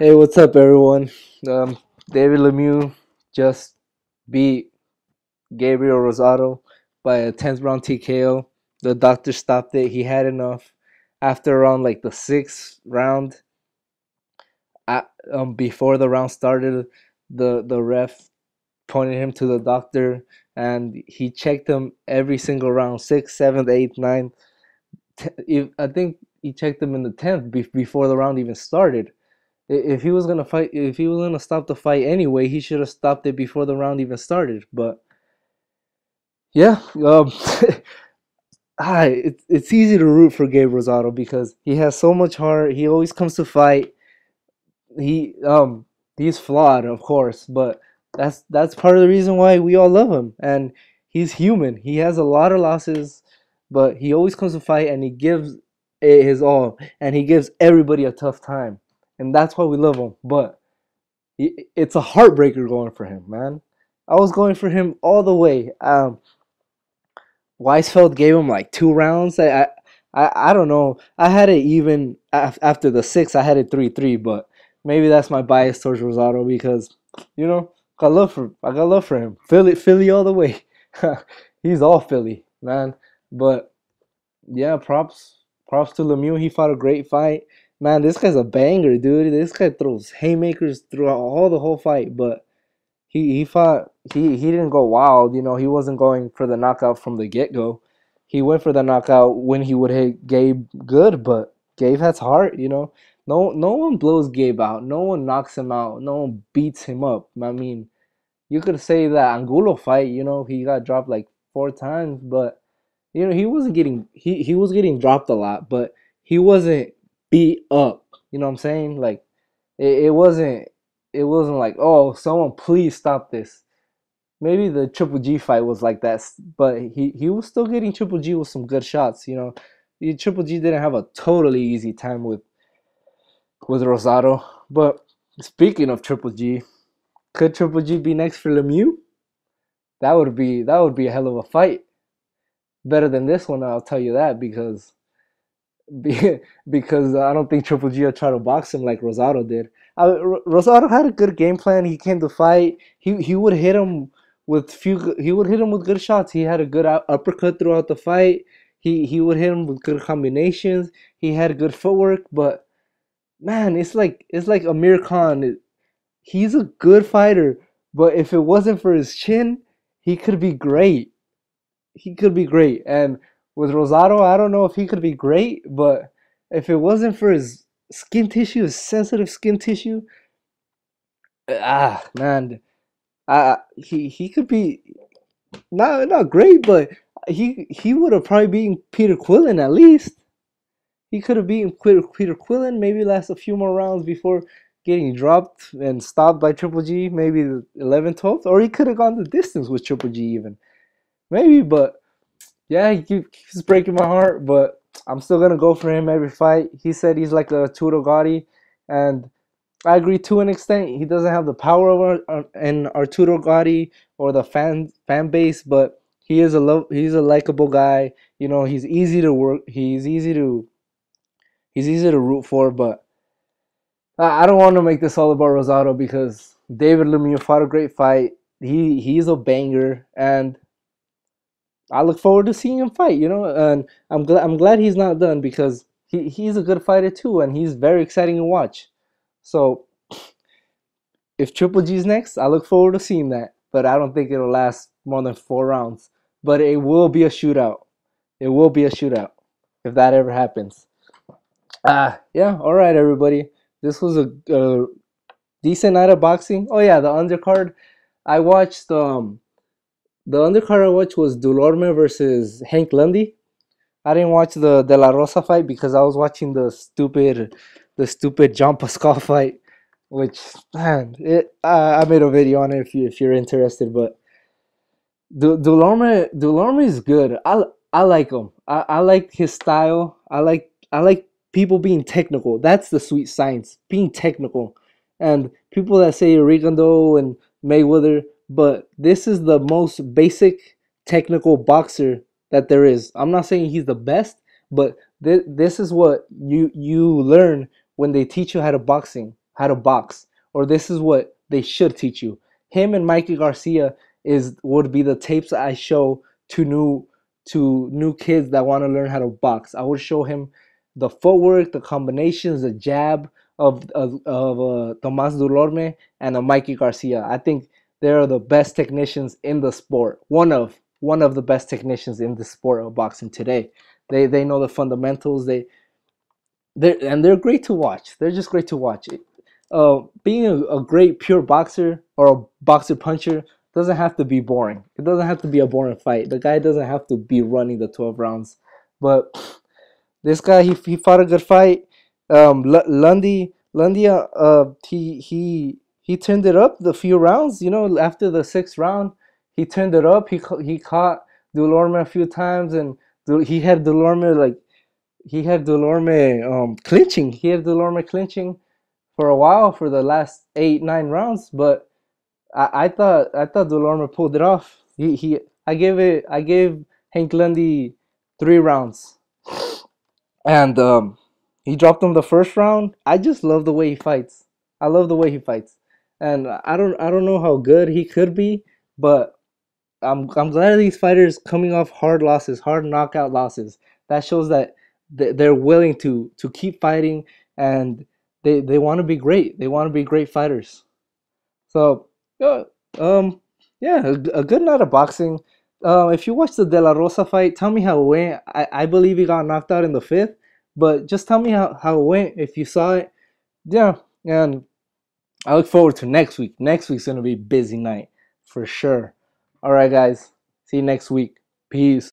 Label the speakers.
Speaker 1: Hey, what's up, everyone? Um, David Lemieux just beat Gabriel Rosado by a 10th round TKO. The doctor stopped it. He had enough. After around like the sixth round, before the round started, the ref pointed him to the doctor, and he checked him every single round, sixth, seventh, eighth, ninth. I think he checked him in the 10th before the round even started. If he was gonna fight, if he was gonna stop the fight anyway, he should have stopped it before the round even started. But yeah, it's easy to root for Gabe Rosado because he has so much heart. He always comes to fight. He he's flawed, of course, but that's part of the reason why we all love him. And he's human. He has a lot of losses, but he always comes to fight and he gives it his all, and he gives everybody a tough time, and that's why we love him. But it's a heartbreaker going for him, man. I was going for him all the way. Weisfeld gave him like 2 rounds. I don't know. I had it even after the six. I had it 3-3, but maybe that's my bias towards Rosado because I got love for him. Philly all the way. He's all Philly, man. But yeah, props to Lemieux. He fought a great fight. Man, this guy's a banger, dude. This guy throws haymakers throughout the whole fight, but he fought he didn't go wild, he wasn't going for the knockout from the get-go. He went for the knockout when he would hit Gabe good, but Gabe has heart. No one blows Gabe out. No one knocks him out. No one beats him up. I mean, you could say that Angulo fight, he got dropped like 4 times, but he wasn't getting he was getting dropped a lot, but he wasn't beat up. You know what I'm saying? Like it wasn't like, oh, someone please stop this. Maybe the Triple G fight was like that, but he was still getting Triple G with some good shots. Triple G didn't have a totally easy time with Rosado. But speaking of Triple G, could Triple G be next for Lemieux? That would be a hell of a fight. Better than this one, I'll tell you that, because I don't think Triple G will try to box him like Rosado did. Rosado had a good game plan. He came to fight. He would hit him he would hit him with good shots. He had a good uppercut throughout the fight. He would hit him with good combinations. He had good footwork, but man, it's like Amir Khan. He's a good fighter, but if it wasn't for his chin, he could be great. He could be great. And with Rosado, I don't know if he could be great, but if it wasn't for his skin tissue, his sensitive skin tissue, man, he could be not great, but he would have probably beaten Peter Quillen at least. He could have beaten Peter Quillen, maybe last a few more rounds before getting dropped and stopped by Triple G, maybe the 11th, 12th, or he could have gone the distance with Triple G even. Maybe, but yeah, he keeps breaking my heart, but I'm still gonna go for him every fight. He said he's like a Arturo Gotti, and I agree to an extent. He doesn't have the power of an Arturo Gotti or the fan base, but he's a likable guy. He's easy to work. He's easy to root for. But I don't want to make this all about Rosado because David Lemieux fought a great fight. He's a banger, and I look forward to seeing him fight, and I'm glad he's not done because he's a good fighter too, and he's very exciting to watch. So if Triple G's next, I look forward to seeing that, but I don't think it'll last more than 4 rounds. But it will be a shootout. It will be a shootout if that ever happens. Yeah. All right, everybody. This was a decent night of boxing. Oh yeah, the undercard. I watched the undercard I watched was Dulorme versus Hank Lundy. I didn't watch the De La Rosa fight because I was watching the stupid John Pascal fight, which man, I made a video on it if you're interested. But Dulorme is good. I like him. I like his style. I like people being technical. That's the sweet science, being technical. And people that say Rigondo and Mayweather, but this is the most basic technical boxer that there is. I'm not saying he's the best, but this is what you learn when they teach you how to boxing. how to box, or this is what they should teach you. Him and Mikey Garcia is would be the tapes I show to new kids that want to learn how to box. I would show him the footwork, the combinations, the jab of Tomas Dulorme and Mikey Garcia. I think they're the best technicians in the sport. One of the best technicians in the sport of boxing today. They know the fundamentals. They're great to watch. They're just great to watch. Being a great pure boxer or a boxer puncher doesn't have to be boring. It doesn't have to be a boring fight. The guy doesn't have to be running the 12 rounds. But this guy, he fought a good fight. Lundy, he turned it up the few rounds. You know, after the sixth round, he turned it up. He caught Delorme a few times, and he had Delorme clinching. He had Delorme clinching for a while for the last 8 9 rounds. But I thought Delorme pulled it off. I gave Hank Lundy 3 rounds, and he dropped him the first round. I just love the way he fights. I love the way he fights, and I don't know how good he could be, but I'm glad these fighters coming off hard losses, hard knockout losses. That shows that they're willing to keep fighting, and they want to be great. They want to be great fighters. So, uh, um, yeah, a good night of boxing. If you watch the De La Rosa fight, tell me how it went. I believe he got knocked out in the fifth, but just tell me how it went if you saw it. Yeah, and I look forward to next week. Next week's gonna be a busy night for sure. All right, guys. See you next week. Peace.